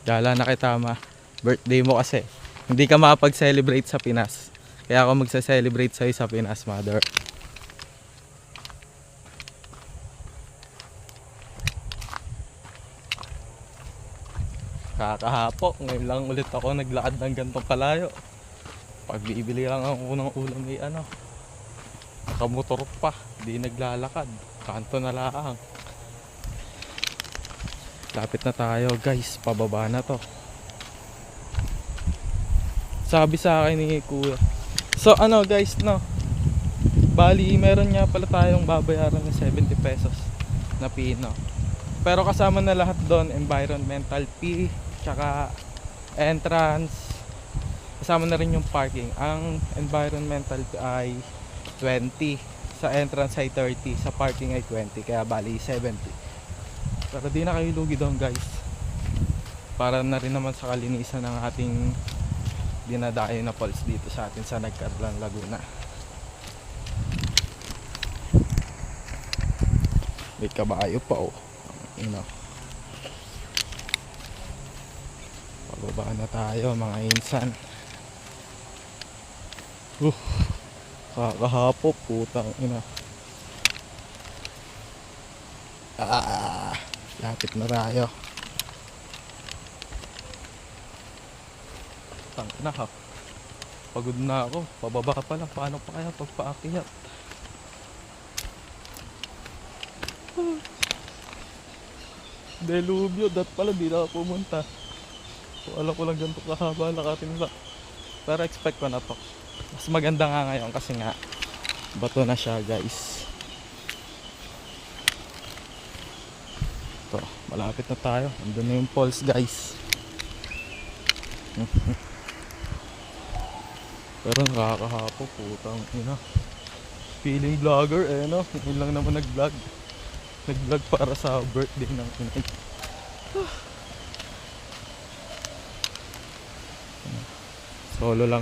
Gala na kitama. Birthday mo kasi. Hindi ka makapag-celebrate sa Pinas. Kaya ako magsa-celebrate sa'yo sa Pinas, mother. Kakahapo, ngayon lang ulit ako naglakad ng gantong kalayo. Pag bibili lang ako ng ulam ay nakamotor pa, di naglalakad. Kanto na lang. Lapit na tayo guys, pababa na to. Sabi sa akin ni kuya. So guys, no, bali meron nga pala tayong babayaran ng 70 pesos na pino. Pero kasama na lahat doon, environmental fee, tsaka entrance. Kasama na rin yung parking. Ang environmental fee ay 20, sa entrance ay 30, sa parking ay 20, kaya bali 70. Pero di na kayo lugi doon guys. Para na rin naman sa kalinisan ng ating dinadayo na falls dito sa atin sa Nagcarlan, Laguna. May kabayo pa oh. Pababa na tayo mga insan. Kakahapo, putang ina. Lapit na tayo. Tangina ha. Pagod na ako. Pababa pa lang. Paano pa kaya pagpaakyat? Delubyo. Dat pala di na ako pumunta. So, alam ko lang ganito kahaba nakatin ba. Pero expect ko na to. Mas maganda nga ngayon kasi nga bato na siya guys. Ito, malapit na tayo. Andun na yung falls guys. Pero nakakahapo, putang ina. Feeling vlogger no. Ngayon lang naman nag-vlog para sa birthday ng inay. Solo lang.